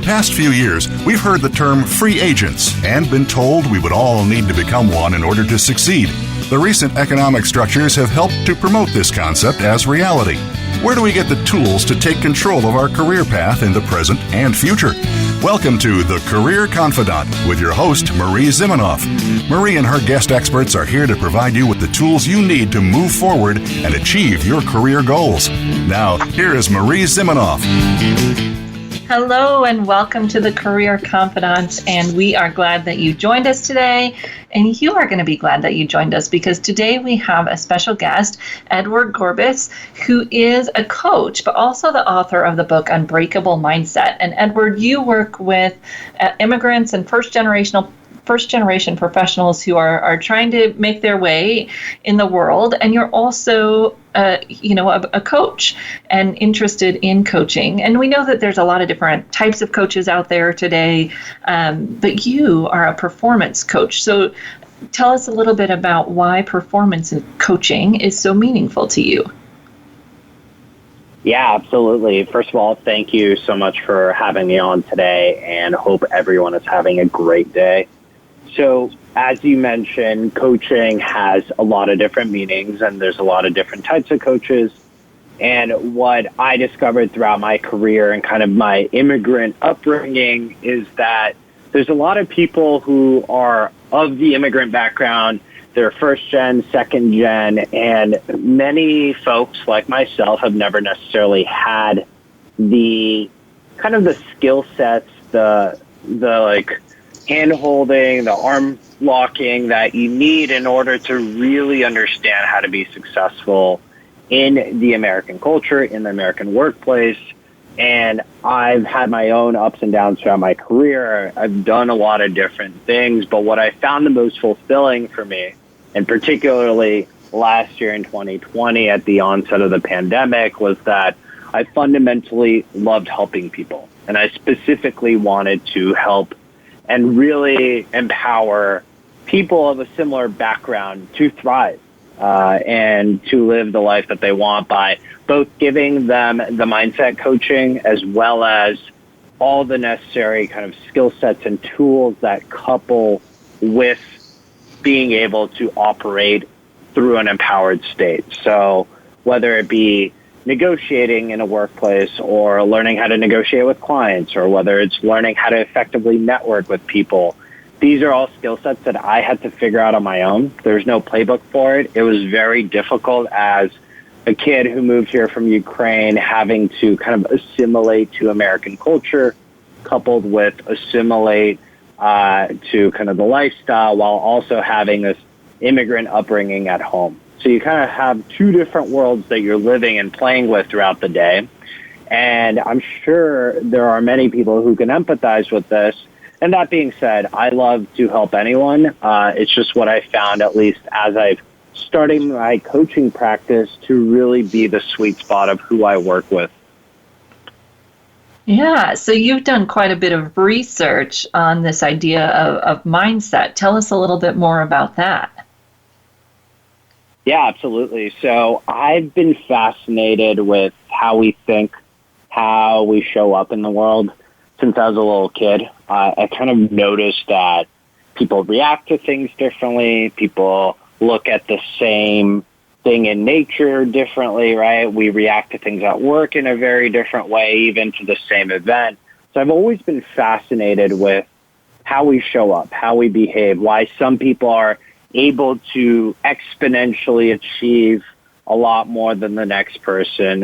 past few years, we've heard the term free agents and been told we would all need to become one in order to succeed. The recent economic structures have helped to promote this concept as reality. Where do we get the tools to take control of our career path in the present and future? Welcome to The Career Confidant with your host, Marie Zimenoff. Marie and her guest experts are here to provide you with the tools you need to move forward and achieve your career goals. Now, here is Marie Zimenoff. Hello and welcome to The Career Confidant, and we are glad that you joined us today, and you are going to be glad that you joined us because today we have a special guest, Edward Gorbis, who is a coach, but also the author of the book Unbreakable Mindset. And Edward, you work with immigrants and first-generation professionals who are trying to make their way in the world, and you're also a coach and interested in coaching. And we know that there's a lot of different types of coaches out there today, but you are a performance coach. So tell us a little bit about why performance coaching is so meaningful to you. Yeah, absolutely. First of all, thank you so much for having me on today, and hope everyone is having a great day. So, as you mentioned, coaching has a lot of different meanings, and there's a lot of different types of coaches. And what I discovered throughout my career and kind of my immigrant upbringing is that there's a lot of people who are of the immigrant background. They're first gen, second gen, and many folks like myself have never necessarily had the kind of the skill sets, the hand holding, the arm locking that you need in order to really understand how to be successful in the American culture, in the American workplace. And I've had my own ups and downs throughout my career. I've done a lot of different things, but what I found the most fulfilling for me, and particularly last year in 2020 at the onset of the pandemic, was that I fundamentally loved helping people. And I specifically wanted to help and really empower people of a similar background to thrive and to live the life that they want by both giving them the mindset coaching as well as all the necessary kind of skill sets and tools that couple with being able to operate through an empowered state. So whether it be negotiating in a workplace or learning how to negotiate with clients, or whether it's learning how to effectively network with people, these are all skill sets that I had to figure out on my own. There's no playbook for it. It was very difficult as a kid who moved here from Ukraine, having to kind of assimilate to American culture, coupled with assimilate to kind of the lifestyle, while also having this immigrant upbringing at home. So you kind of have two different worlds that you're living and playing with throughout the day. And I'm sure there are many people who can empathize with this. And that being said, I love to help anyone. It's just what I found, at least as I've started my coaching practice, to really be the sweet spot of who I work with. Yeah, so you've done quite a bit of research on this idea of mindset. Tell us a little bit more about that. Yeah, absolutely. So I've been fascinated with how we think, how we show up in the world since I was a little kid. I kind of noticed that people react to things differently. People look at the same thing in nature differently, right? We react to things at work in a very different way, even to the same event. So I've always been fascinated with how we show up, how we behave, why some people are able to exponentially achieve a lot more than the next person.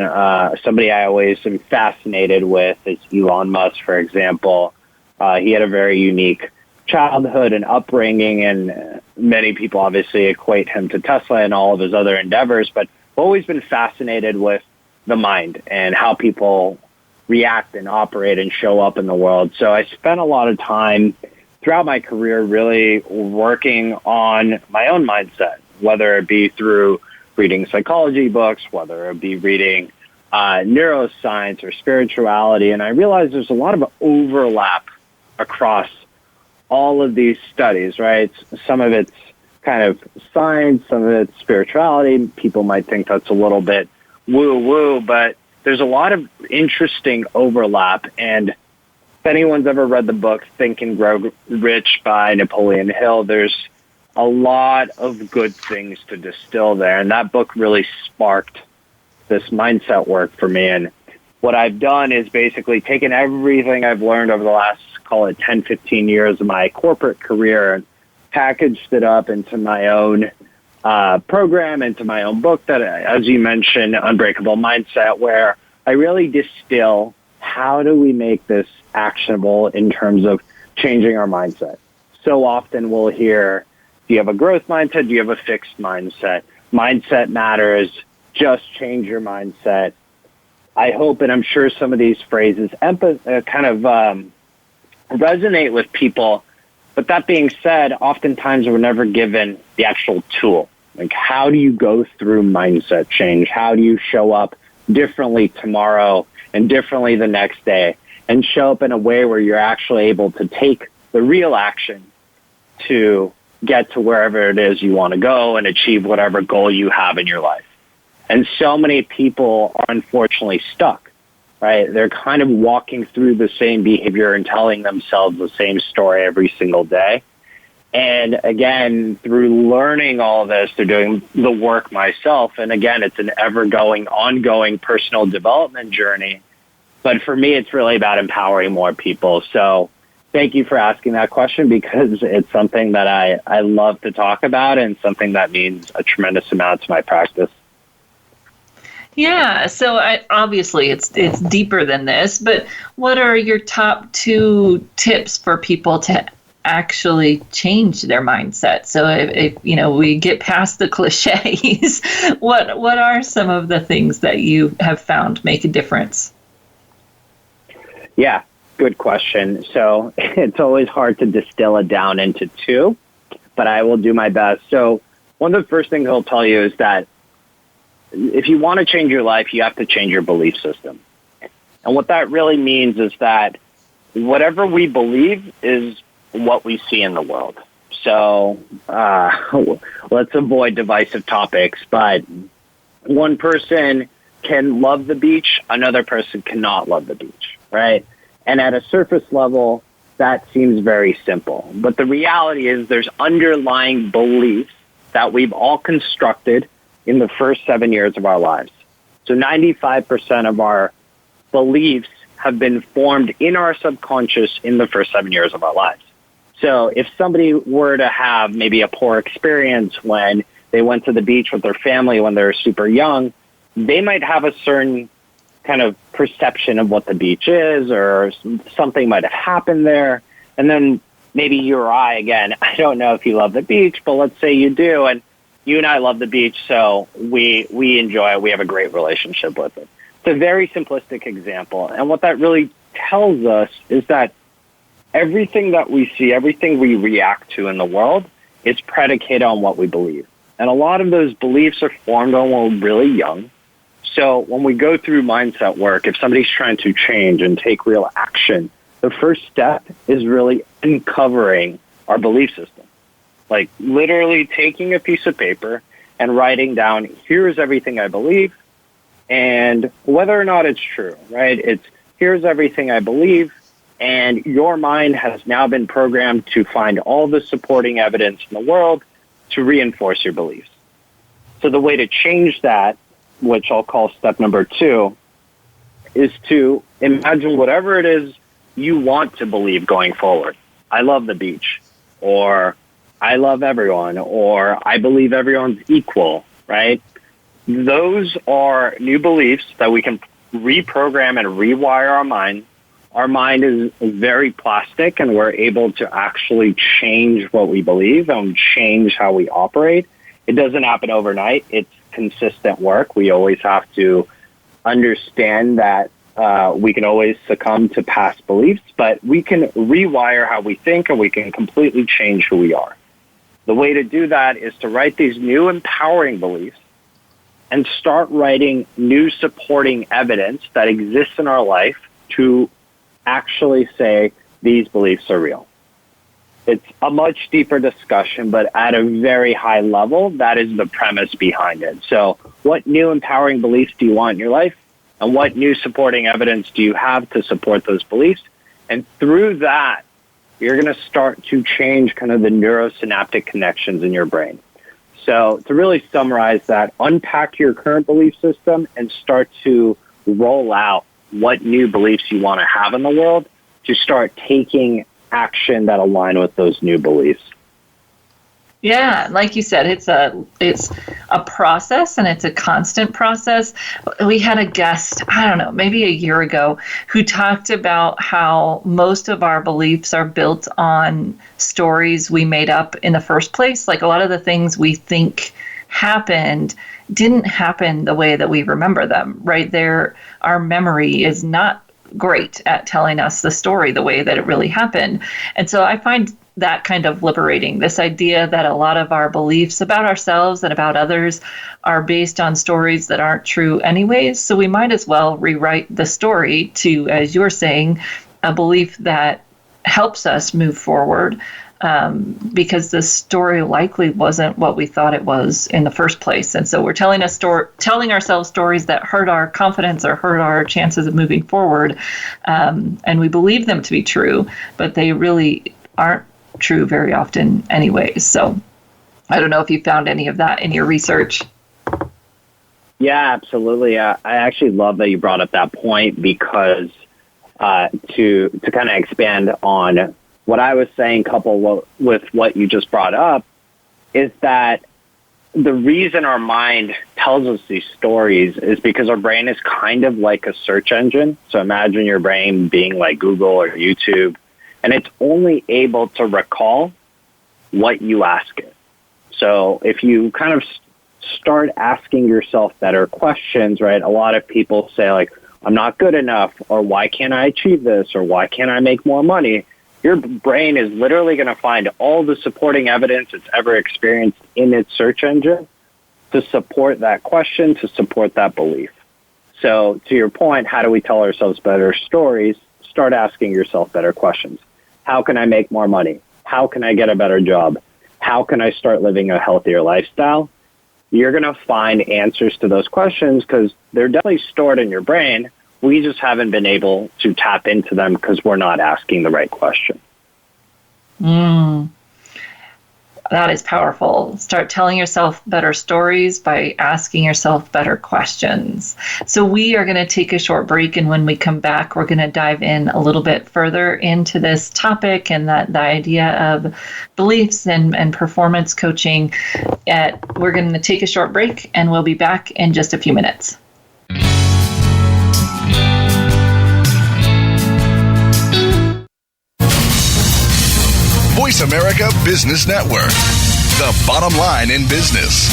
Somebody I always am fascinated with is Elon Musk, for example. He had a very unique childhood and upbringing, and many people obviously equate him to Tesla and all of his other endeavors, but I've always been fascinated with the mind and how people react and operate and show up in the world. So I spent a lot of time throughout my career really working on my own mindset, whether it be through reading psychology books, whether it be reading neuroscience or spirituality. And I realized there's a lot of overlap across all of these studies, right? Some of it's kind of science, some of it's spirituality. People might think that's a little bit woo-woo, but there's a lot of interesting overlap. And if anyone's ever read the book Think and Grow Rich by Napoleon Hill, there's a lot of good things to distill there. And that book really sparked this mindset work for me. And what I've done is basically taken everything I've learned over the last, call it 10, 15 years of my corporate career, and packaged it up into my own program, into my own book that, as you mentioned, Unbreakable Mindset, where I really distill how do we make this actionable in terms of changing our mindset. So often we'll hear, do you have a growth mindset? Do you have a fixed mindset? Mindset matters. Just change your mindset. I hope, and I'm sure some of these phrases resonate with people. But that being said, oftentimes we're never given the actual tool. Like, how do you go through mindset change? How do you show up differently tomorrow and differently the next day, and show up in a way where you're actually able to take the real action to get to wherever it is you want to go and achieve whatever goal you have in your life? And so many people are unfortunately stuck, right? They're kind of walking through the same behavior and telling themselves the same story every single day. And again, through learning all this, through doing the work myself, and again, it's an ever-going, ongoing personal development journey. But for me, it's really about empowering more people. So thank you for asking that question, because it's something that I love to talk about and something that means a tremendous amount to my practice. Yeah, so obviously it's deeper than this, but what are your top 2 tips for people to actually change their mindset? So if we get past the cliches, what are some of the things that you have found make a difference? Yeah, good question. So it's always hard to distill it down into 2, but I will do my best. So one of the first things I'll tell you is that if you want to change your life, you have to change your belief system. And what that really means is that whatever we believe is what we see in the world. So let's avoid divisive topics, but one person can love the beach, another person cannot love the beach, right? And at a surface level, that seems very simple. But the reality is there's underlying beliefs that we've all constructed in the first 7 years of our lives. So 95% of our beliefs have been formed in our subconscious in the first 7 years of our lives. So if somebody were to have maybe a poor experience when they went to the beach with their family when they're super young, they might have a certain kind of perception of what the beach is, or something might have happened there. And then maybe you or I, again, I don't know if you love the beach, but let's say you do, and you and I love the beach, so we enjoy it. We have a great relationship with it. It's a very simplistic example. And what that really tells us is that everything that we see, everything we react to in the world is predicated on what we believe. And a lot of those beliefs are formed when we're really young. So when we go through mindset work, if somebody's trying to change and take real action, the first step is really uncovering our belief system. Like literally taking a piece of paper and writing down, here's everything I believe, and whether or not it's true, right? It's here's everything I believe, and your mind has now been programmed to find all the supporting evidence in the world to reinforce your beliefs. So the way to change that, which I'll call step number 2, is to imagine whatever it is you want to believe going forward. I love the beach, or I love everyone, or I believe everyone's equal, right? Those are new beliefs that we can reprogram and rewire our mind. Our mind is very plastic, and we're able to actually change what we believe and change how we operate. It doesn't happen overnight. It's consistent work. We always have to understand that we can always succumb to past beliefs, but we can rewire how we think, and we can completely change who we are. The way to do that is to write these new empowering beliefs and start writing new supporting evidence that exists in our life to actually say these beliefs are real. It's a much deeper discussion, but at a very high level, that is the premise behind it. So what new empowering beliefs do you want in your life? And what new supporting evidence do you have to support those beliefs? And through that, you're going to start to change kind of the neurosynaptic connections in your brain. So to really summarize that, unpack your current belief system and start to roll out what new beliefs you want to have in the world to start taking action that align with those new beliefs. Yeah, like you said, it's a process, and it's a constant process. We had a guest, I don't know, maybe a year ago, who talked about how most of our beliefs are built on stories we made up in the first place. Like a lot of the things we think happened didn't happen the way that we remember them, right? Our memory is not great at telling us the story the way that it really happened. And so I find that kind of liberating, this idea that a lot of our beliefs about ourselves and about others are based on stories that aren't true anyways. So we might as well rewrite the story to, as you're saying, a belief that helps us move forward, because the story likely wasn't what we thought it was in the first place. And so we're telling ourselves stories that hurt our confidence or hurt our chances of moving forward, and we believe them to be true, but they really aren't true very often anyways. So I don't know if you found any of that in your research. Yeah, absolutely. I actually love that you brought up that point, because to kind of expand on what I was saying, coupled with what you just brought up, is that the reason our mind tells us these stories is because our brain is kind of like a search engine. So imagine your brain being like Google or YouTube, and it's only able to recall what you ask it. So if you kind of start asking yourself better questions, right? A lot of people say like, I'm not good enough, or why can't I achieve this, or why can't I make more money? Your brain is literally going to find all the supporting evidence it's ever experienced in its search engine to support that question, to support that belief. So to your point, how do we tell ourselves better stories? Start asking yourself better questions. How can I make more money? How can I get a better job? How can I start living a healthier lifestyle? You're going to find answers to those questions because they're definitely stored in your brain. We just haven't been able to tap into them because we're not asking the right question. That is powerful. Start telling yourself better stories by asking yourself better questions. So we are going to take a short break, and when we come back, we're going to dive in a little bit further into this topic and the idea of beliefs and performance coaching. We're going to take a short break, and we'll be back in just a few minutes. Voice America Business Network, the bottom line in business.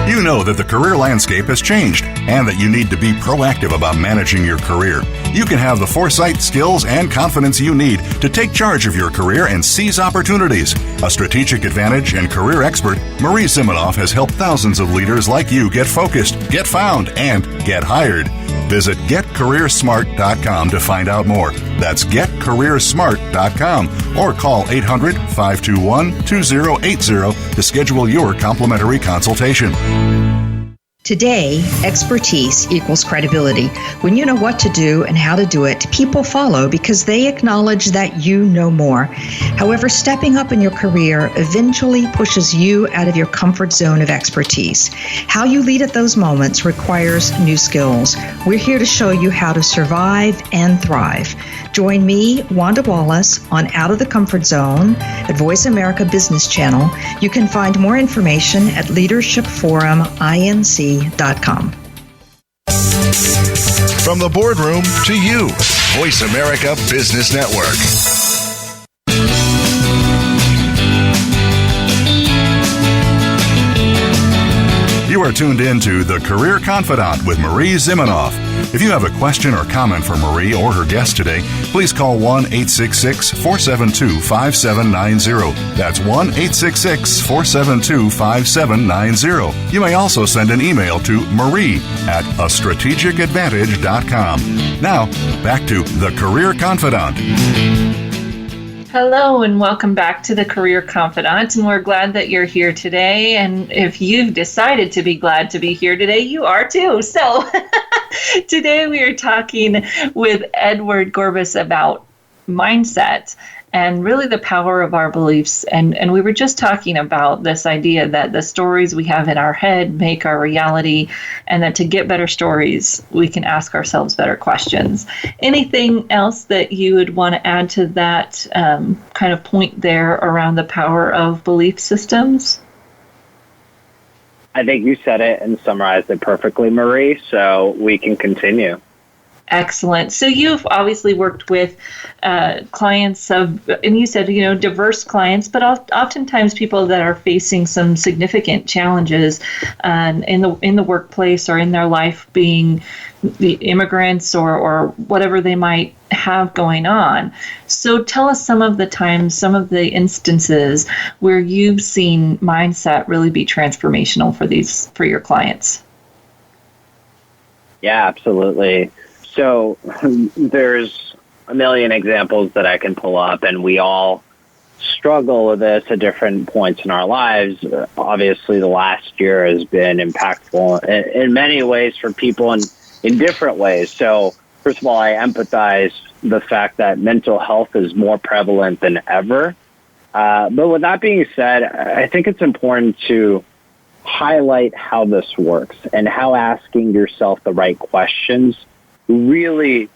You know that the career landscape has changed and that you need to be proactive about managing your career. You can have the foresight, skills, and confidence you need to take charge of your career and seize opportunities. A strategic advantage and career expert, Marie Zimenoff has helped thousands of leaders like you get focused, get found, and get hired. Visit getcareersmart.com to find out more. That's getcareersmart.com or call 800-521-2080 to schedule your complimentary consultation. Today, expertise equals credibility. When you know what to do and how to do it, people follow because they acknowledge that you know more. However, stepping up in your career eventually pushes you out of your comfort zone of expertise. How you lead at those moments requires new skills. We're here to show you how to survive and thrive. Join me, Wanda Wallace, on Out of the Comfort Zone at Voice America Business Channel. You can find more information at leadershipforuminc.com. From the boardroom to you, Voice America Business Network. You are tuned in to The Career Confidant with Marie Zimenoff. If you have a question or comment for Marie or her guest today, please call 1-866-472-5790. That's 1-866-472-5790. You may also send an email to marie@astrategicadvantage.com. Now, back to The Career Confidant. Hello and welcome back to the Career Confidant, and we're glad that you're here today. And if you've decided to be glad to be here today, you are too. So Today we are talking with Edward Gorbis about mindset and really the power of our beliefs. And we were just talking about this idea that the stories we have in our head make our reality, and that to get better stories, we can ask ourselves better questions. Anything else that you would want to add to that kind of point there around the power of belief systems? I think you said it and summarized it perfectly, Marie, so we can continue. Excellent. So you've obviously worked with clients of, and you said, diverse clients, but oftentimes people that are facing some significant challenges in the workplace or in their life, being the immigrants or whatever they might have going on. So tell us some of the instances where you've seen mindset really be transformational for your clients. Yeah, absolutely. So there's a million examples that I can pull up, and we all struggle with this at different points in our lives. Obviously, the last year has been impactful in many ways for people in different ways. So first of all, I empathize the fact that mental health is more prevalent than ever. But with that being said, I think it's important to highlight how this works and how asking yourself the right questions really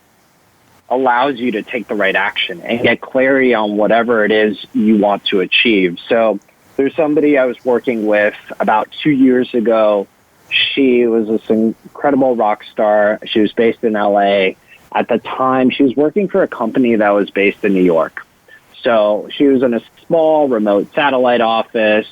allows you to take the right action and get clarity on whatever it is you want to achieve. So there's somebody I was working with about 2 years ago. She was this incredible rock star. She was based in LA. At the time, she was working for a company that was based in New York. So she was in a small remote satellite office.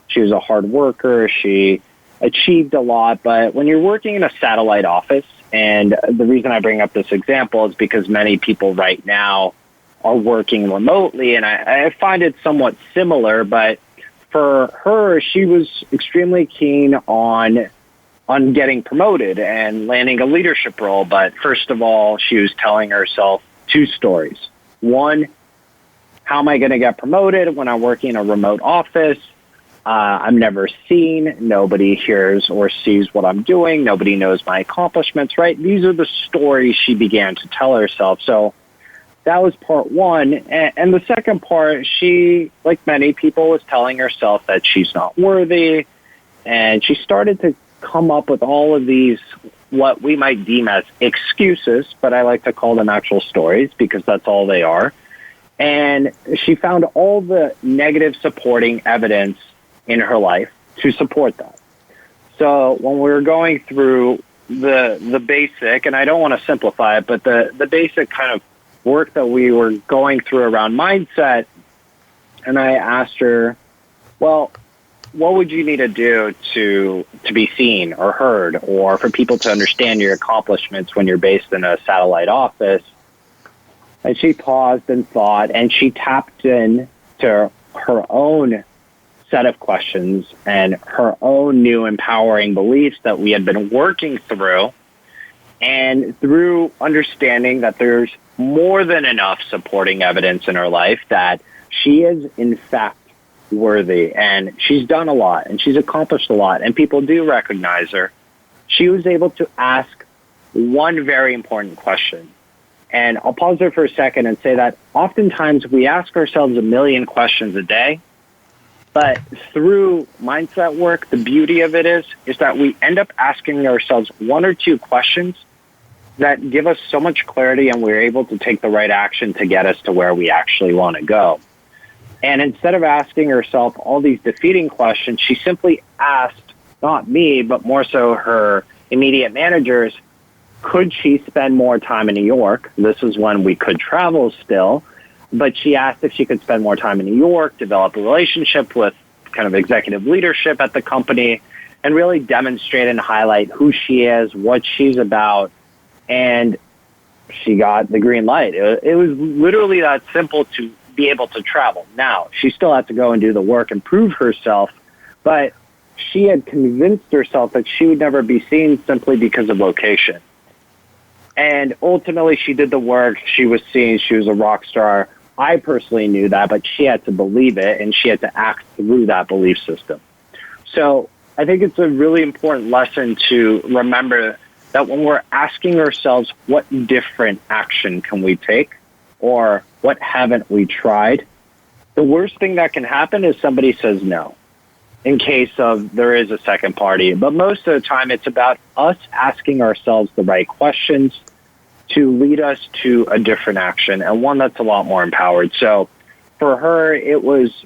She was a hard worker. She achieved a lot. But when you're working in a satellite office, and the reason I bring up this example is because many people right now are working remotely, and I find it somewhat similar, but for her, she was extremely keen on getting promoted and landing a leadership role. But first of all, she was telling herself two stories. One, how am I going to get promoted when I'm working in a remote office? I'm never seen. Nobody hears or sees what I'm doing. Nobody knows my accomplishments, right? These are the stories she began to tell herself. So that was part one. And the second part, she, like many people, was telling herself that she's not worthy. And she started to come up with all of these, what we might deem as excuses, but I like to call them actual stories because that's all they are. And she found all the negative supporting evidence in her life to support that. So when we were going through the basic, and I don't want to simplify it, but the basic kind of work that we were going through around mindset, and I asked her, well, what would you need to do to be seen or heard, or for people to understand your accomplishments when you're based in a satellite office? And she paused and thought, and she tapped in to her own set of questions and her own new empowering beliefs that we had been working through. And through understanding that there's more than enough supporting evidence in her life that she is, in fact, worthy, and she's done a lot and she's accomplished a lot, and people do recognize her, she was able to ask one very important question. And I'll pause there for a second and say that oftentimes we ask ourselves a million questions a day, but through mindset work, the beauty of it is that we end up asking ourselves one or two questions that give us so much clarity, and we're able to take the right action to get us to where we actually want to go. And instead of asking herself all these defeating questions, she simply asked, not me, but more so her immediate managers, could she spend more time in New York? This is when we could travel still. But she asked if she could spend more time in New York, develop a relationship with kind of executive leadership at the company, and really demonstrate and highlight who she is, what she's about. And she got the green light. It was literally that simple to be able to travel. Now, she still had to go and do the work and prove herself, but she had convinced herself that she would never be seen simply because of location. And ultimately, she did the work. She was seen. She was a rock star. I personally knew that, but she had to believe it, and she had to act through that belief system. So I think it's a really important lesson to remember that when we're asking ourselves what different action can we take or what haven't we tried, the worst thing that can happen is somebody says no in case of there is a second party. But most of the time, it's about us asking ourselves the right questions to lead us to a different action and one that's a lot more empowered. So for her, it was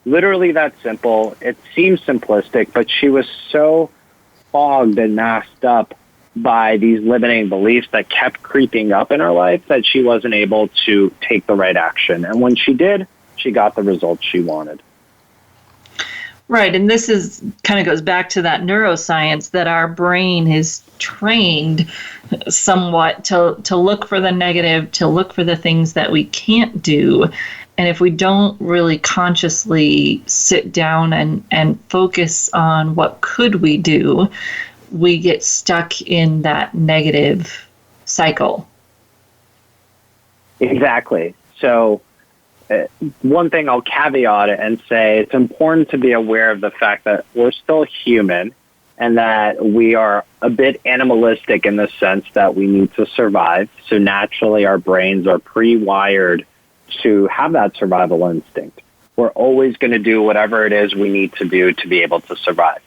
literally that simple. It seems simplistic, but she was so fogged and masked up by these limiting beliefs that kept creeping up in her life that she wasn't able to take the right action. And when she did, she got the results she wanted. Right, and this is kind of goes back to that neuroscience that our brain is trained somewhat to look for the negative, to look for the things that we can't do. And if we don't really consciously sit down and focus on what could we do, we get stuck in that negative cycle. Exactly. So one thing I'll caveat it and say it's important to be aware of the fact that we're still human and that we are a bit animalistic in the sense that we need to survive. So naturally, our brains are pre-wired to have that survival instinct. We're always going to do whatever it is we need to do to be able to survive.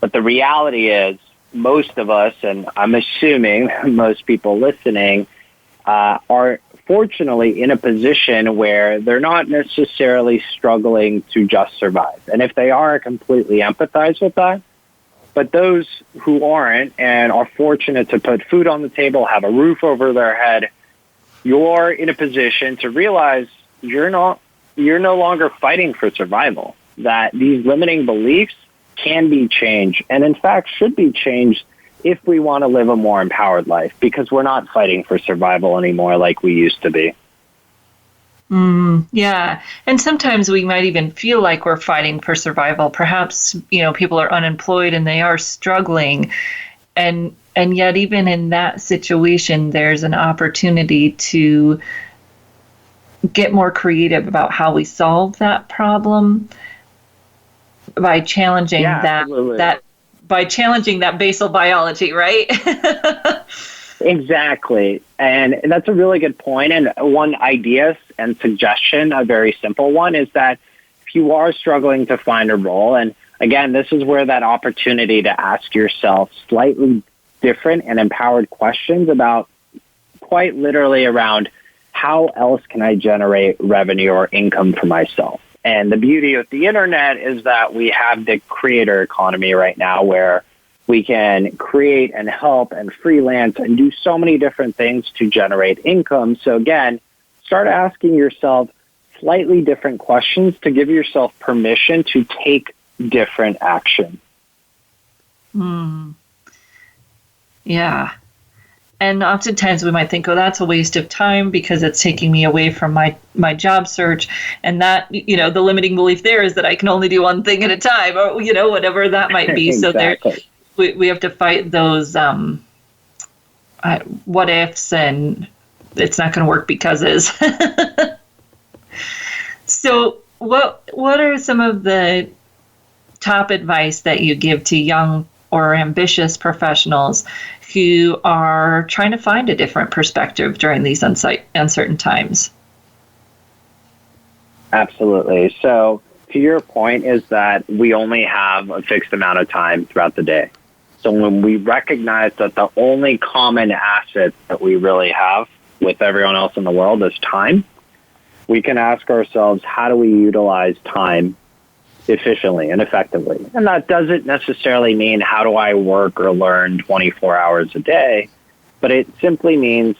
But the reality is, most of us, and I'm assuming most people listening, are fortunately in a position where they're not necessarily struggling to just survive. And if they are, I completely empathize with that. But those who aren't and are fortunate to put food on the table, have a roof over their head, you're in a position to realize you're no longer fighting for survival, that these limiting beliefs can be changed and in fact should be changed if we want to live a more empowered life, because we're not fighting for survival anymore like we used to be. Yeah. And sometimes we might even feel like we're fighting for survival. Perhaps, people are unemployed and they are struggling. And yet even in that situation, there's an opportunity to get more creative about how we solve that problem by challenging by challenging that basal biology, right? Exactly. And that's a really good point. And one idea and suggestion, a very simple one, is that if you are struggling to find a role, and again, this is where that opportunity to ask yourself slightly different and empowered questions about quite literally around how else can I generate revenue or income for myself? And the beauty of the internet is that we have the creator economy right now where we can create and help and freelance and do so many different things to generate income. So again, start asking yourself slightly different questions to give yourself permission to take different action. Yeah. And oftentimes we might think, oh, that's a waste of time because it's taking me away from my job search. And that, the limiting belief there is that I can only do one thing at a time, or, whatever that might be. Exactly. So we have to fight those what ifs and it's not going to work because is. So what are some of the top advice that you give to young or ambitious professionals who are trying to find a different perspective during these uncertain times? Absolutely. So to your point is that we only have a fixed amount of time throughout the day. So when we recognize that the only common asset that we really have with everyone else in the world is time, we can ask ourselves, how do we utilize time efficiently and effectively? And that doesn't necessarily mean how do I work or learn 24 hours a day, but it simply means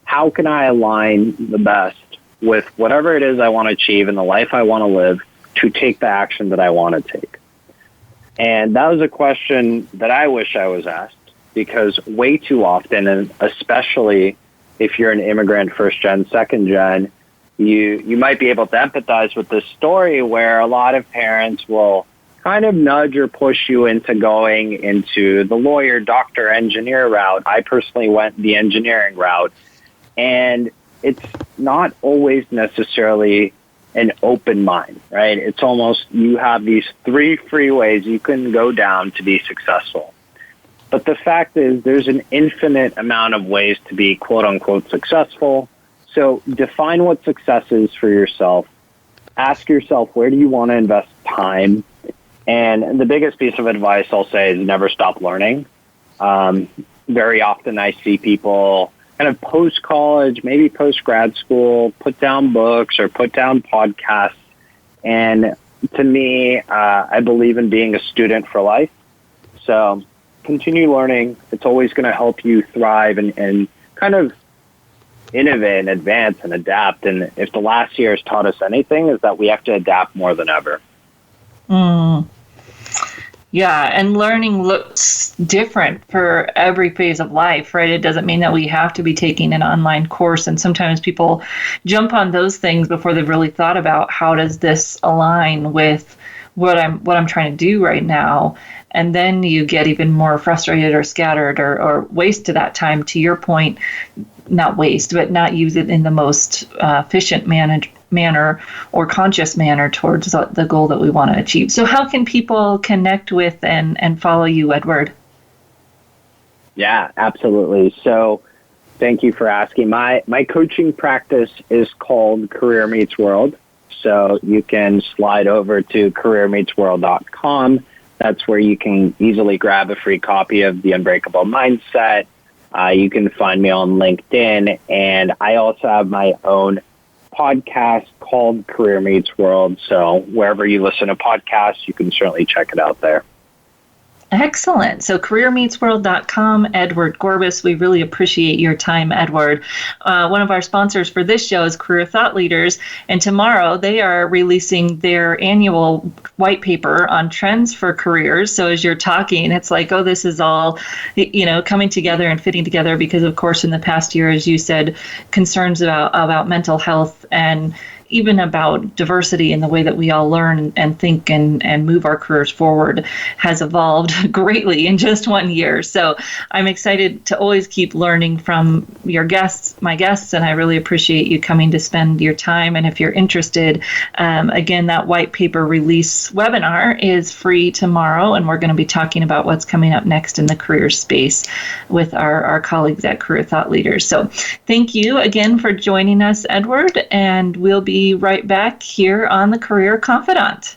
how can I align the best with whatever it is I want to achieve in the life I want to live to take the action that I want to take. And that was a question that I wish I was asked, because way too often, and especially if you're an immigrant, first gen, second gen, you might be able to empathize with this story where a lot of parents will kind of nudge or push you into going into the lawyer, doctor, engineer route. I personally went the engineering route. And it's not always necessarily an open mind, right? It's almost you have these three freeways you can go down to be successful. But the fact is there's an infinite amount of ways to be quote unquote successful. So define what success is for yourself. Ask yourself, where do you want to invest time? And the biggest piece of advice I'll say is never stop learning. Very often I see people kind of post-college, maybe post-grad school, put down books or put down podcasts. And to me, I believe in being a student for life. So continue learning. It's always going to help you thrive and kind of innovate and advance and adapt. And if the last year has taught us anything, is that we have to adapt more than ever. Yeah, and learning looks different for every phase of life, right? It doesn't mean that we have to be taking an online course. And sometimes people jump on those things before they've really thought about how does this align with what I'm trying to do right now. And then you get even more frustrated or scattered or waste to that time, to your point, not waste, but not use it in the most efficient manner or conscious manner towards the goal that we want to achieve. So how can people connect with and follow you, Edward? Yeah, absolutely. So thank you for asking. My coaching practice is called Career Meets World. So you can slide over to careermeetsworld.com. That's where you can easily grab a free copy of The Unbreakable Mindset. You can find me on LinkedIn, and I also have my own podcast called Career Meets World. So wherever you listen to podcasts, you can certainly check it out there. Excellent. So careermeetsworld.com, Edward Gorbis. We really appreciate your time, Edward. One of our sponsors for this show is Career Thought Leaders, and tomorrow they are releasing their annual white paper on trends for careers. So as you're talking, it's like, oh, this is all, coming together and fitting together because, of course, in the past year, as you said, concerns about mental health and even about diversity in the way that we all learn and think and move our careers forward has evolved greatly in just 1 year. So I'm excited to always keep learning from my guests, and I really appreciate you coming to spend your time. And if you're interested, again, that white paper release webinar is free tomorrow, and we're going to be talking about what's coming up next in the career space with our colleagues at Career Thought Leaders. So thank you again for joining us, Edward, and we'll be right back here on the Career Confidant.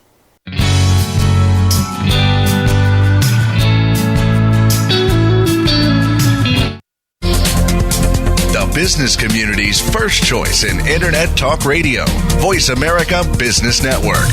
The business community's first choice in Internet Talk Radio. Voice America Business Network.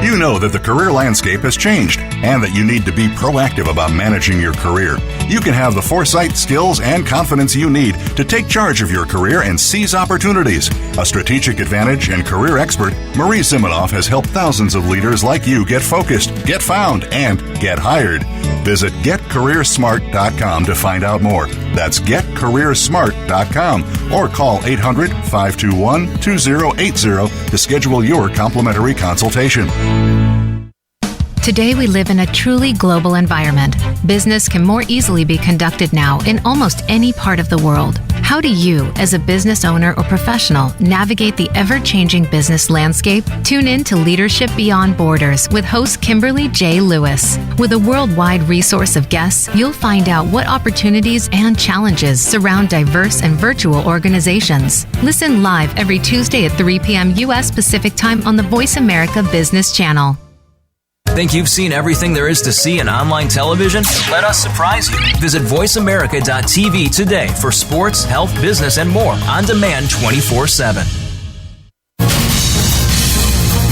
You know that the career landscape has changed and that you need to be proactive about managing your career. You can have the foresight, skills, and confidence you need to take charge of your career and seize opportunities. A strategic advantage and career expert, Marie Zimenoff has helped thousands of leaders like you get focused, get found, and get hired. Visit getcareersmart.com to find out more. That's getcareersmart.com or call 800-521-2080 to schedule your complimentary consultation. Today we live in a truly global environment. Business can more easily be conducted now in almost any part of the world. How do you, as a business owner or professional, navigate the ever-changing business landscape? Tune in to Leadership Beyond Borders with host Kimberly J. Lewis. With a worldwide resource of guests, you'll find out what opportunities and challenges surround diverse and virtual organizations. Listen live every Tuesday at 3 p.m. U.S. Pacific Time on the Voice America Business Channel. Think you've seen everything there is to see in online television? Let us surprise you. Visit voiceamerica.tv today for sports, health, business, and more on demand 24/7.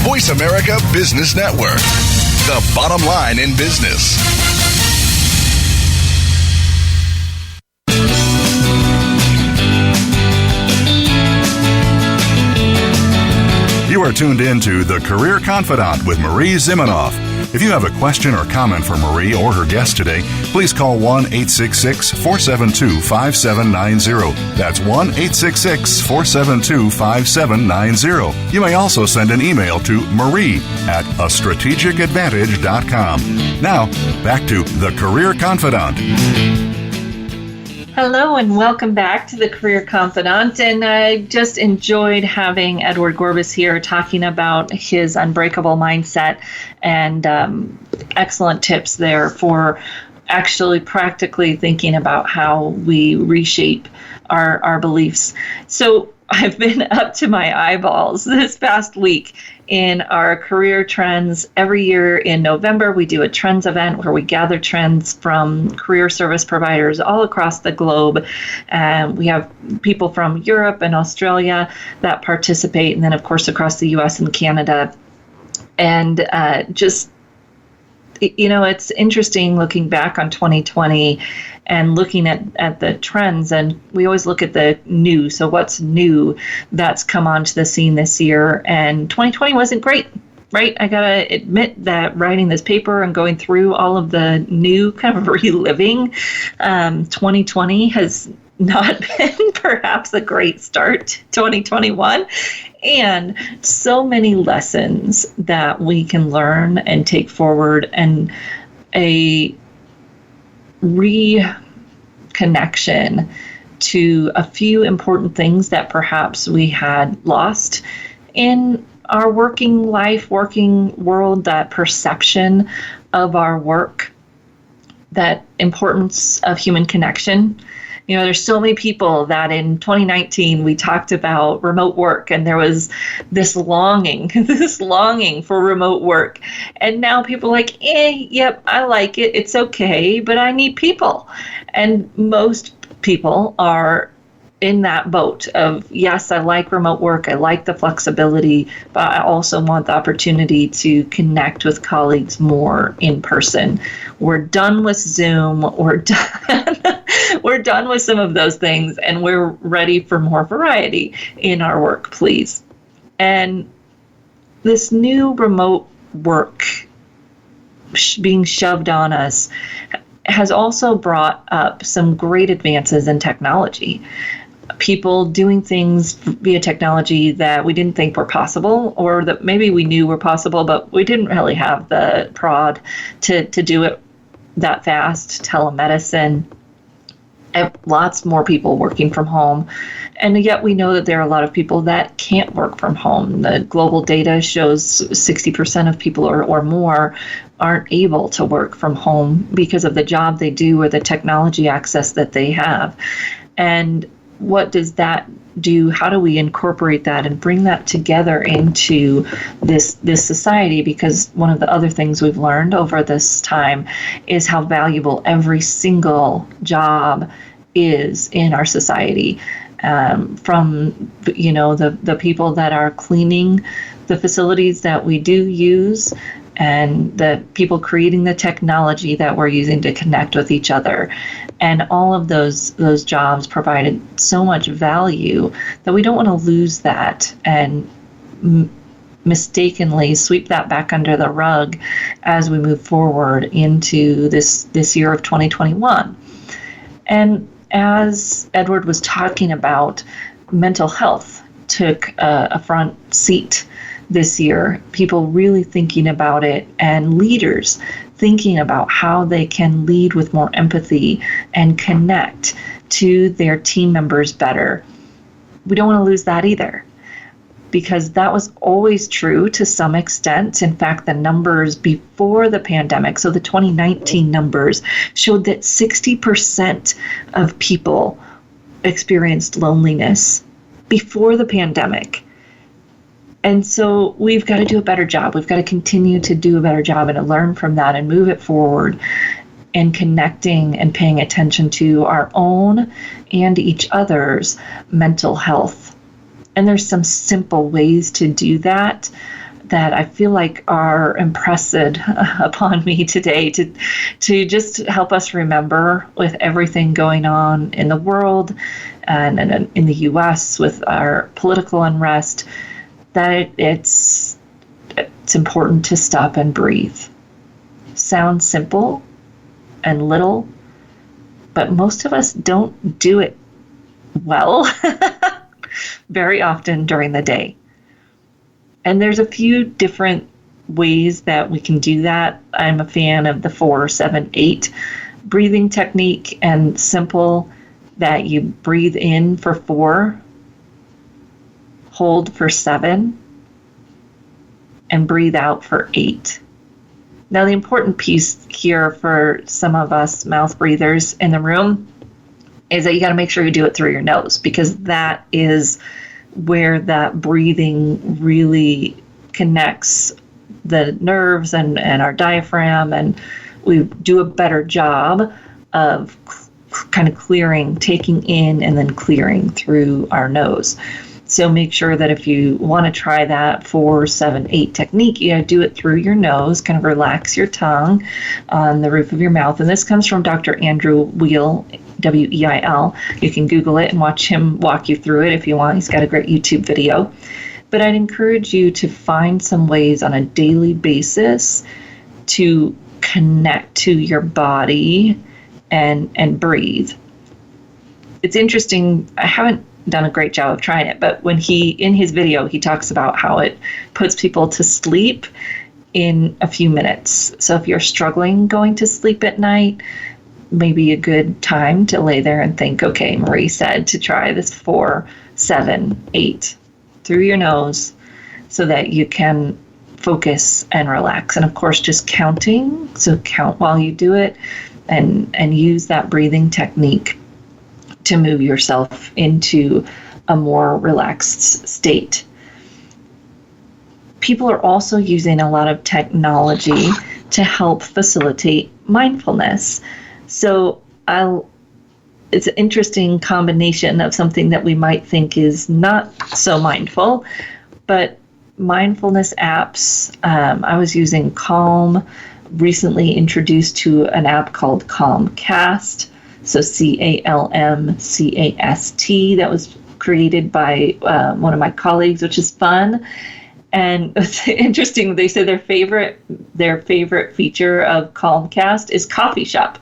Voice America Business Network. The bottom line in business. You are tuned in to The Career Confidant with Marie Zimenoff. If you have a question or comment for Marie or her guest today, please call 1-866-472-5790. That's 1-866-472-5790. You may also send an email to marie@astrategicadvantage.com. Now, back to The Career Confidant. Hello and welcome back to the Career Confidant. And I just enjoyed having Edward Gorbis here talking about his unbreakable mindset and excellent tips there for actually practically thinking about how we reshape our beliefs. So I've been up to my eyeballs this past week in our career trends. Every year in November, we do a trends event where we gather trends from career service providers all across the globe. And we have people from Europe and Australia that participate, and then, of course, across the US and Canada. And it's interesting looking back on 2020 and looking at the trends, and we always look at the new. So what's new that's come onto the scene this year? And 2020 wasn't great, right? I gotta admit that writing this paper and going through all of the new, kind of reliving 2020 has not been perhaps a great start to 2021. And so many lessons that we can learn and take forward, and a reconnection to a few important things that perhaps we had lost in our working life, working world, that perception of our work, that importance of human connection. You know, there's so many people that in 2019 we talked about remote work, and there was this longing for remote work. And now people are like, yep, I like it. It's okay, but I need people. And most people are in that boat of, yes, I like remote work. I like the flexibility, but I also want the opportunity to connect with colleagues more in person. We're done with Zoom. We're done with some of those things, and we're ready for more variety in our work, please. And this new remote work being shoved on us has also brought up some great advances in technology. People doing things via technology that we didn't think were possible, or that maybe we knew were possible, but we didn't really have the prod to do it that fast. Telemedicine, lots more people working from home. And yet we know that there are a lot of people that can't work from home. The global data shows 60% of people or more aren't able to work from home because of the job they do or the technology access that they have. And what does that do? How do we incorporate that and bring that together into this society? Because one of the other things we've learned over this time is how valuable every single job is in our society. From the people that are cleaning the facilities that we do use, and the people creating the technology that we're using to connect with each other. And all of those jobs provided so much value that we don't want to lose that and mistakenly sweep that back under the rug as we move forward into this year of 2021. And as Edward was talking about, mental health took a front seat this year, people really thinking about it, and leaders thinking about how they can lead with more empathy and connect to their team members better. We don't want to lose that either, because that was always true to some extent. In fact, the numbers before the pandemic, so the 2019 numbers, showed that 60% of people experienced loneliness before the pandemic. And so we've got to do a better job. We've got to continue to do a better job and to learn from that and move it forward, and connecting and paying attention to our own and each other's mental health. And there's some simple ways to do that I feel like are impressed upon me today to just help us remember, with everything going on in the world and in the US with our political unrest, that it's important to stop and breathe. Sounds simple and little, but most of us don't do it well very often during the day. And there's a few different ways that we can do that. I'm a fan of the 4-7-8 breathing technique, and simple that you breathe in for 4, hold for 7, and breathe out for 8. Now, the important piece here for some of us mouth breathers in the room is that you got to make sure you do it through your nose, because that is where that breathing really connects the nerves and our diaphragm, and we do a better job of kind of clearing, taking in and then clearing through our nose. So make sure that if you want to try that 4, 7, 8 technique, you do it through your nose, kind of relax your tongue on the roof of your mouth. And this comes from Dr. Andrew Weil, Weil. You can Google it and watch him walk you through it if you want. He's got a great YouTube video. But I'd encourage you to find some ways on a daily basis to connect to your body and breathe. It's interesting. I haven't done a great job of trying it, but when in his video, he talks about how it puts people to sleep in a few minutes. So if you're struggling going to sleep at night, maybe a good time to lay there and think, okay, Marie said to try this 4, 7, 8 through your nose so that you can focus and relax. And of course, just counting. So count while you do it and use that breathing technique to move yourself into a more relaxed state. People are also using a lot of technology to help facilitate mindfulness. So it's an interesting combination of something that we might think is not so mindful, but mindfulness apps. I was using Calm, recently introduced to an app called Calmcast. So CALMCAST, that was created by one of my colleagues, which is fun. And it's interesting, they say their favorite feature of Calmcast is coffee shop,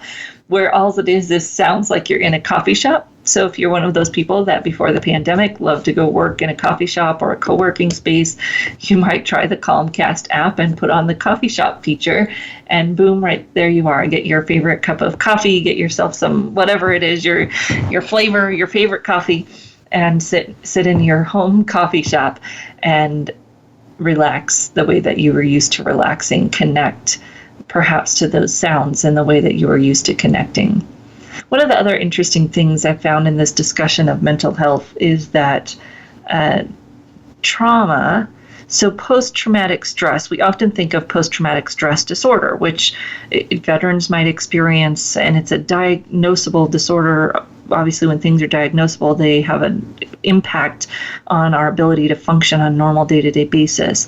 where all it is sounds like you're in a coffee shop. So if you're one of those people that before the pandemic loved to go work in a coffee shop or a co-working space, you might try the Calmcast app and put on the coffee shop feature, and boom, right there you are. Get your favorite cup of coffee, get yourself some, whatever it is, your flavor, your favorite coffee, and sit in your home coffee shop and relax the way that you were used to relaxing, connect perhaps to those sounds in the way that you were used to connecting. One of the other interesting things I found in this discussion of mental health is that trauma, so post-traumatic stress, we often think of post-traumatic stress disorder, which veterans might experience, and it's a diagnosable disorder. Obviously, when things are diagnosable, they have an impact on our ability to function on a normal day-to-day basis.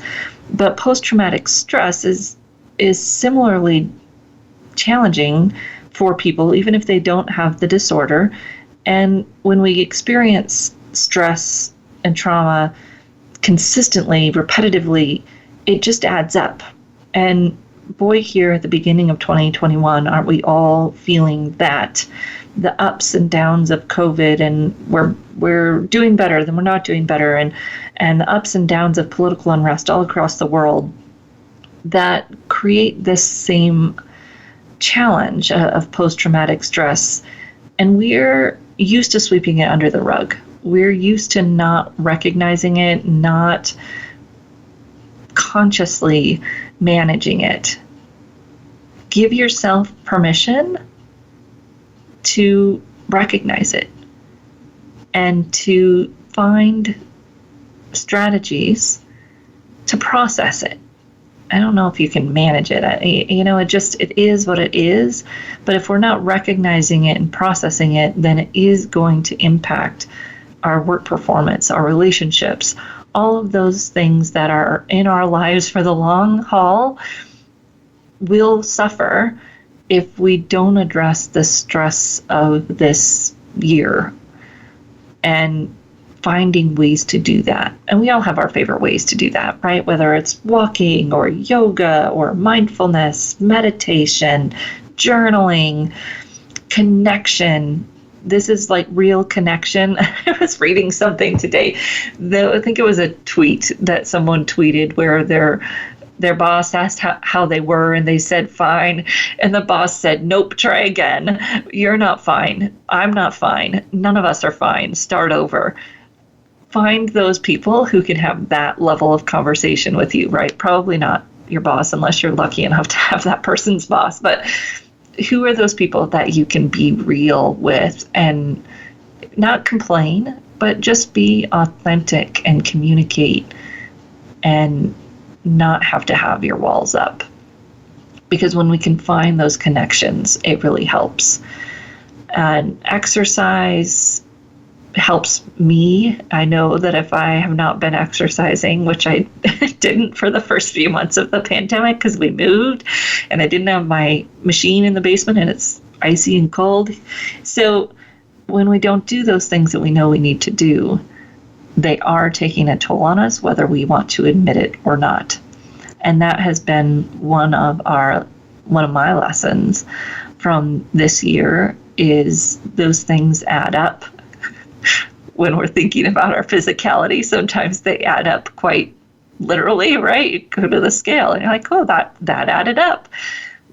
But post-traumatic stress is similarly challenging for people, even if they don't have the disorder. And when we experience stress and trauma consistently, repetitively, it just adds up. And boy, here at the beginning of 2021, aren't we all feeling that? The ups and downs of COVID, and we're doing better, then we're not doing better, and the ups and downs of political unrest all across the world that create this same challenge of post-traumatic stress. And we're used to sweeping it under the rug. We're used to not recognizing it, not consciously managing it. Give yourself permission to recognize it and to find strategies to process it. I don't know if you can manage it. It is what it is. But if we're not recognizing it and processing it, then it is going to impact our work performance, our relationships, all of those things that are in our lives for the long haul will suffer if we don't address the stress of this year and finding ways to do that. And we all have our favorite ways to do that, right? Whether it's walking or yoga or mindfulness, meditation, journaling, connection. This is like real connection. I was reading something today. I think it was a tweet that someone tweeted where they're their boss asked how they were, and they said fine, and the boss said, nope, try again. You're not fine. I'm not fine. None of us are fine. Start over. Find those people who can have that level of conversation with you, right? Probably not your boss, unless you're lucky enough to have that person's boss. But who are those people that you can be real with and not complain, but just be authentic and communicate and not have to have your walls up? Because when we can find those connections, it really helps. And exercise helps me. I know that if I have not been exercising, which I didn't for the first few months of the pandemic because we moved and I didn't have my machine in the basement and it's icy and cold. So when we don't do those things that we know we need to do, they are taking a toll on us, whether we want to admit it or not. And that has been one of my lessons from this year, is those things add up. When we're thinking about our physicality, sometimes they add up quite literally, right? You go to the scale and you're like, oh, that added up.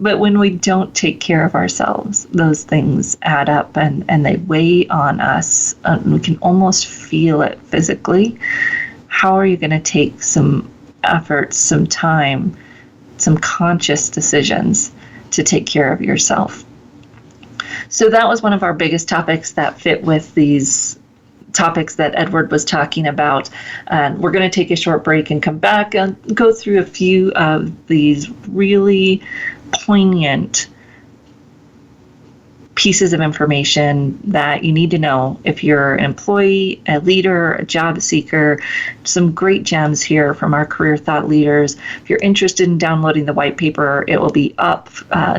But when we don't take care of ourselves, those things add up and they weigh on us. We can almost feel it physically. How are you going to take some effort, some time, some conscious decisions to take care of yourself? So that was one of our biggest topics that fit with these topics that Edward was talking about. We're going to take a short break and come back and go through a few of these really poignant pieces of information that you need to know if you're an employee, a leader, a job seeker. Some great gems here from our career thought leaders. If you're interested in downloading the white paper, it will be up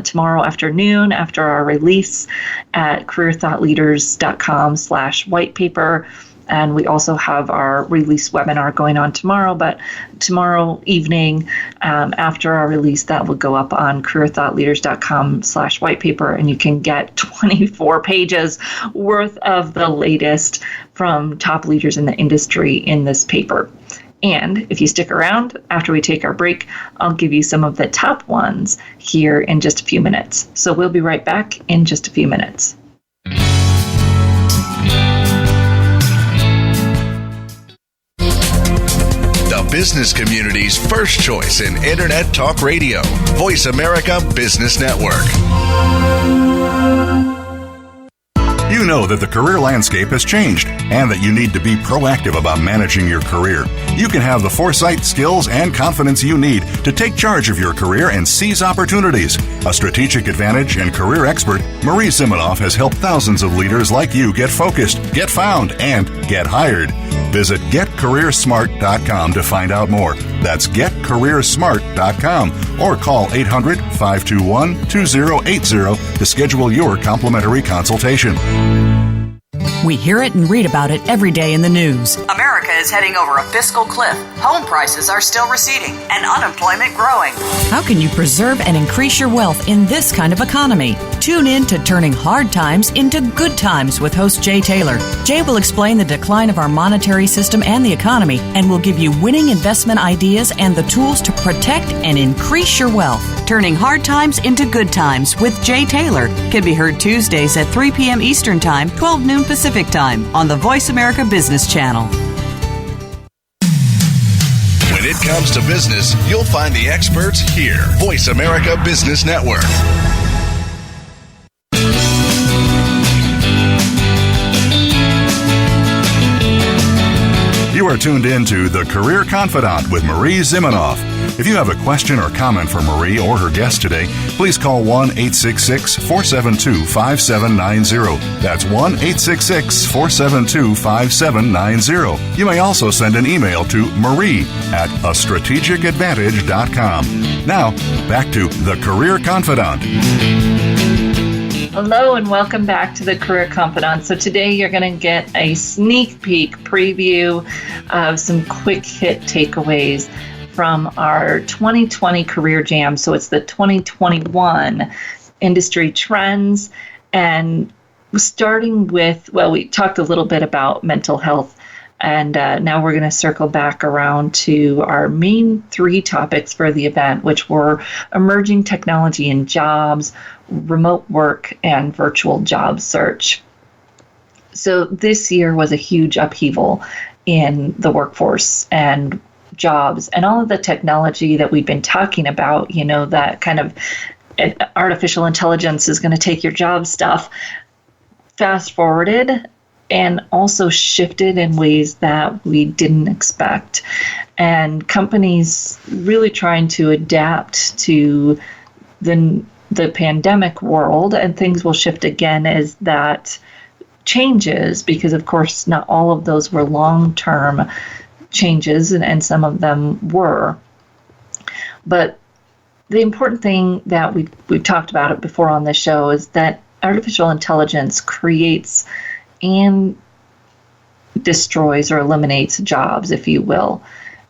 tomorrow afternoon after our release at careerthoughtleaders.com/whitepaper. And we also have our release webinar going on tomorrow, but tomorrow evening after our release, that will go up on careerthoughtleaders.com/whitepaper, and you can get 24 pages worth of the latest from top leaders in the industry in this paper. And if you stick around after we take our break, I'll give you some of the top ones here in just a few minutes. So we'll be right back in just a few minutes. Business community's first choice in Internet Talk Radio, Voice America Business Network. You know that the career landscape has changed and that you need to be proactive about managing your career. You can have the foresight, skills, and confidence you need to take charge of your career and seize opportunities. A strategic advantage and career expert, Marie Zimenoff has helped thousands of leaders like you get focused, get found, and get hired. Visit getcareersmart.com to find out more. That's getcareersmart.com or call 800-521-2080 to schedule your complimentary consultation. We hear it and read about it every day in the news. America is heading over a fiscal cliff. Home prices are still receding and unemployment growing. How can you preserve and increase your wealth in this kind of economy? Tune in to Turning Hard Times into Good Times with host Jay Taylor. Jay will explain the decline of our monetary system and the economy and will give you winning investment ideas and the tools to protect and increase your wealth. Turning Hard Times into Good Times with Jay Taylor can be heard Tuesdays at 3 p.m. Eastern Time, 12 noon Pacific Time on the Voice America Business Channel. When it comes to business, you'll find the experts here. Voice America Business Network. You are tuned in to The Career Confidant with Marie Zimenoff. If you have a question or comment for Marie or her guest today, please call 1-866-472-5790. That's 1-866-472-5790. You may also send an email to marie@astrategicadvantage.com. Now, back to The Career Confidant. Hello and welcome back to the Career Confidant. So today you're going to get a sneak peek preview of some quick hit takeaways from our 2020 Career Jam. So it's the 2021 industry trends, and starting with, well, we talked a little bit about mental health And now we're going to circle back around to our main 3 topics for the event, which were emerging technology in jobs, remote work, and virtual job search. So this year was a huge upheaval in the workforce and jobs and all of the technology that we've been talking about, that kind of artificial intelligence is going to take your job stuff, fast forwarded and also shifted in ways that we didn't expect. And companies really trying to adapt to the pandemic world, and things will shift again as that changes, because of course not all of those were long-term changes, and some of them were. But the important thing that we've talked about it before on this show is that artificial intelligence creates and destroys or eliminates jobs, if you will,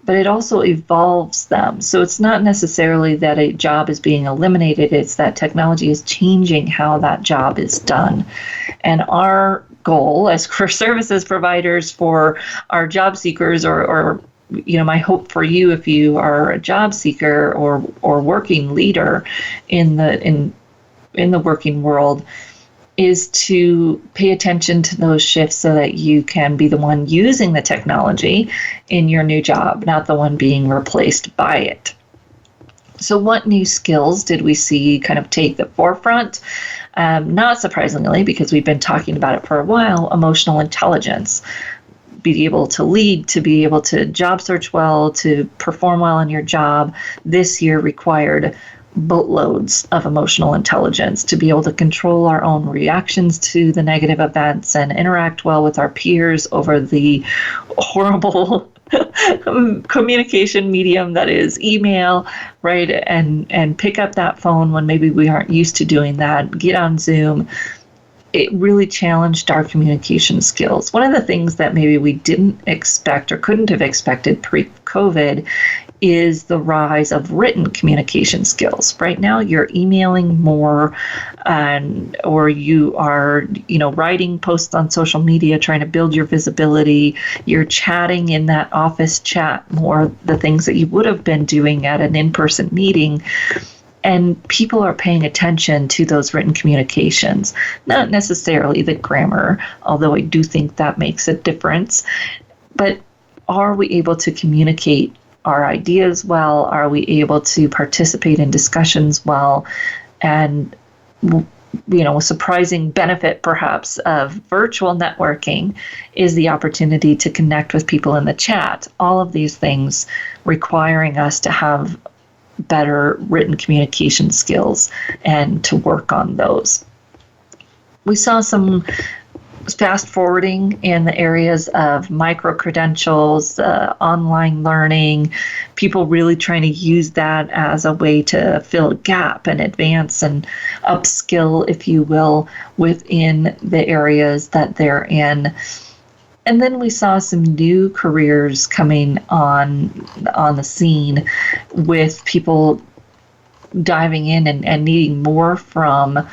but it also evolves them. So it's not necessarily that a job is being eliminated, it's that technology is changing how that job is done. And our goal as career services providers for our job seekers, or my hope for you if you are a job seeker or working leader in the working world, is to pay attention to those shifts so that you can be the one using the technology in your new job, not the one being replaced by it. So what new skills did we see kind of take the forefront? Not surprisingly, because we've been talking about it for a while, emotional intelligence. Be able to lead, to be able to job search well, to perform well in your job, this year required boatloads of emotional intelligence to be able to control our own reactions to the negative events and interact well with our peers over the horrible communication medium that is email, right? And pick up that phone when maybe we aren't used to doing that, get on Zoom. It really challenged our communication skills. One of the things that maybe we didn't expect or couldn't have expected pre-COVID is the rise of written communication skills. Right now, you're emailing more, or you are, writing posts on social media, trying to build your visibility. You're chatting in that office chat more, the things that you would have been doing at an in-person meeting. And people are paying attention to those written communications, not necessarily the grammar, although I do think that makes a difference. But are we able to communicate our ideas well? Are we able to participate in discussions well? And, a surprising benefit perhaps of virtual networking is the opportunity to connect with people in the chat. All of these things requiring us to have better written communication skills and to work on those. We saw some fast forwarding in the areas of micro-credentials, online learning, people really trying to use that as a way to fill a gap and advance and upskill, if you will, within the areas that they're in. And then we saw some new careers coming on the scene, with people diving in and needing more from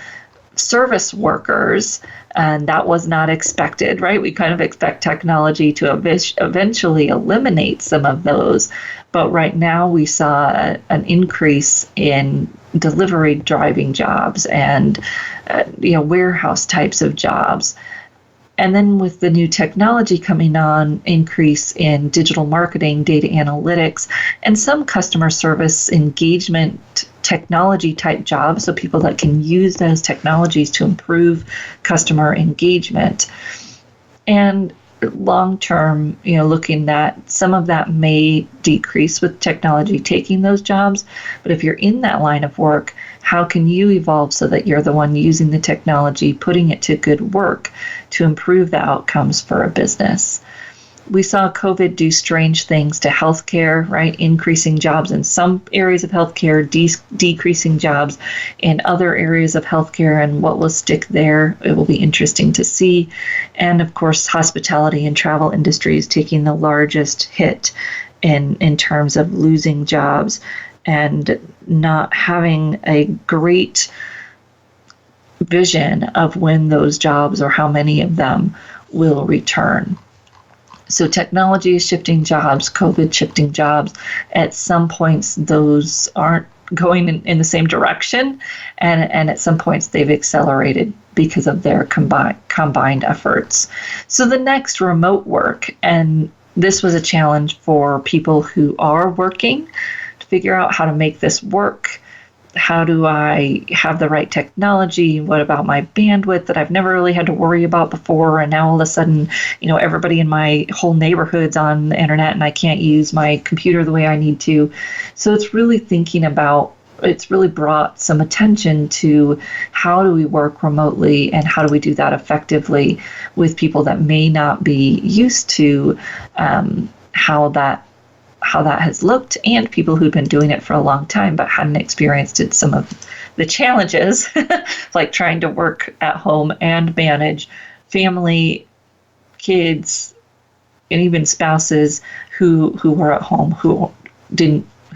service workers, and that was not expected, right? We kind of expect technology to eventually eliminate some of those, but right now we saw an increase in delivery driving jobs and warehouse types of jobs. And then with the new technology coming on, increase in digital marketing, data analytics, and some customer service engagement technology type jobs, so people that can use those technologies to improve customer engagement. And long term, looking at some of that may decrease with technology taking those jobs, but if you're in that line of work, how can you evolve so that you're the one using the technology, putting it to good work to improve the outcomes for a business? We saw COVID do strange things to healthcare, right? Increasing jobs in some areas of healthcare, decreasing jobs in other areas of healthcare, and what will stick there, it will be interesting to see. And of course, hospitality and travel industries taking the largest hit in terms of losing jobs and not having a great vision of when those jobs or how many of them will return. So technology is shifting jobs, COVID shifting jobs. At some points, those aren't going in the same direction, and at some points they've accelerated because of their combined efforts. So the next, remote work, and this was a challenge for people who are working to figure out how to make this work. How do I have the right technology? What about my bandwidth that I've never really had to worry about before? And now all of a sudden, everybody in my whole neighborhood's on the internet and I can't use my computer the way I need to. So it's really it's really brought some attention to how do we work remotely and how do we do that effectively with people that may not be used to how that has looked, and people who've been doing it for a long time but hadn't experienced it, some of the challenges, like trying to work at home and manage family, kids, and even spouses who were at home, who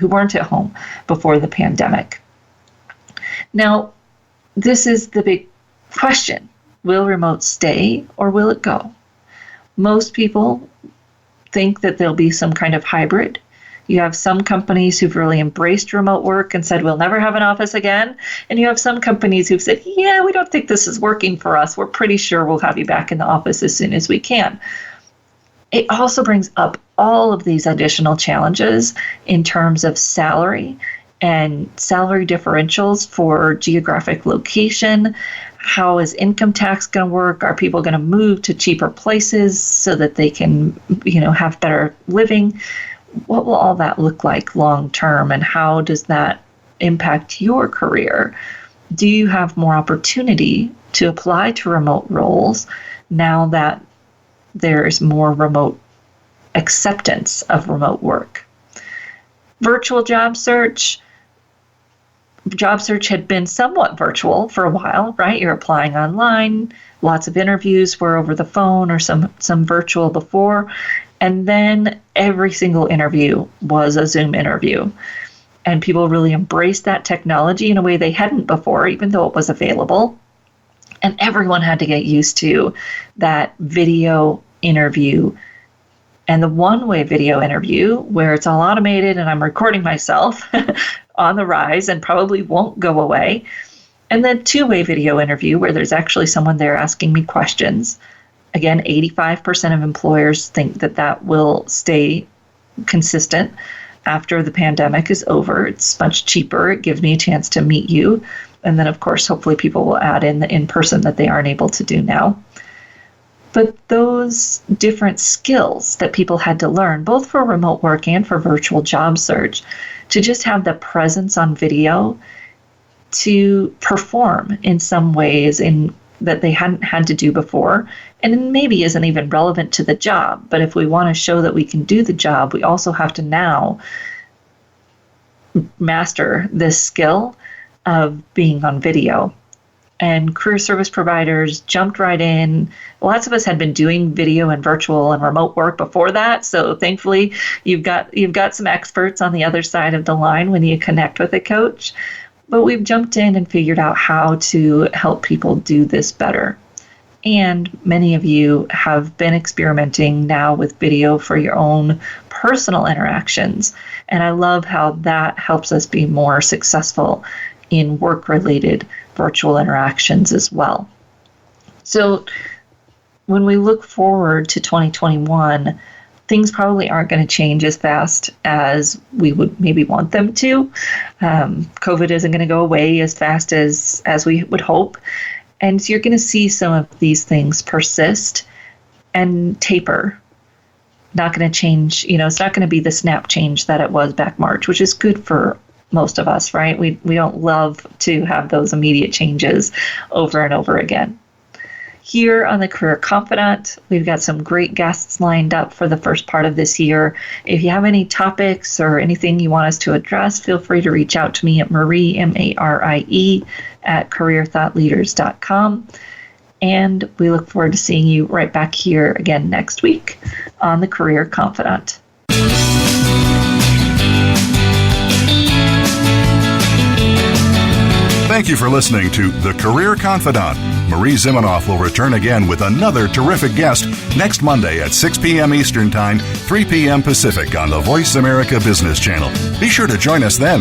weren't at home before the pandemic. Now, this is the big question. Will remote stay or will it go? Most people think that there'll be some kind of hybrid. You have some companies who've really embraced remote work and said, we'll never have an office again. And you have some companies who've said, yeah, we don't think this is working for us. We're pretty sure we'll have you back in the office as soon as we can. It also brings up all of these additional challenges in terms of salary and salary differentials for geographic location. How is income tax going to work? Are people going to move to cheaper places so that they can, have better living? What will all that look like long term, and how does that impact your career? Do you have more opportunity to apply to remote roles now that there's more remote acceptance of remote work? Virtual job search. Job search had been somewhat virtual for a while, right? You're applying online. Lots of interviews were over the phone or some virtual before. And then every single interview was a Zoom interview. And people really embraced that technology in a way they hadn't before, even though it was available. And everyone had to get used to that video interview. And the one-way video interview, where it's all automated and I'm recording myself, on the rise and probably won't go away. And then two-way video interview, where there's actually someone there asking me questions. Again, 85% of employers think that will stay consistent after the pandemic is over. It's much cheaper. It gives me a chance to meet you. And then, of course, hopefully people will add in the in-person that they aren't able to do now. But those different skills that people had to learn, both for remote work and for virtual job search, to just have the presence on video to perform in some ways that they hadn't had to do before, and maybe isn't even relevant to the job. But if we want to show that we can do the job, we also have to now master this skill of being on video. And career service providers jumped right in. Lots of us had been doing video and virtual and remote work before that. So thankfully, you've got some experts on the other side of the line when you connect with a coach. But we've jumped in and figured out how to help people do this better. And many of you have been experimenting now with video for your own personal interactions. And I love how that helps us be more successful in work-related virtual interactions as well. So when we look forward to 2021, things probably aren't going to change as fast as we would maybe want them to. COVID isn't going to go away as fast as we would hope. And so you're going to see some of these things persist and taper. Not going to change, it's not going to be the snap change that it was back March, which is good for most of us, right? We don't love to have those immediate changes over and over again. Here on the Career Confidant, we've got some great guests lined up for the first part of this year. If you have any topics or anything you want us to address, feel free to reach out to me at Marie, M-A-R-I-E, at careerthoughtleaders.com. And we look forward to seeing you right back here again next week on the Career Confidant. Thanks Thank you for listening to The Career Confidant. Marie Zimenoff will return again with another terrific guest next Monday at 6 p.m. Eastern Time, 3 p.m. Pacific on the Voice America Business Channel. Be sure to join us then.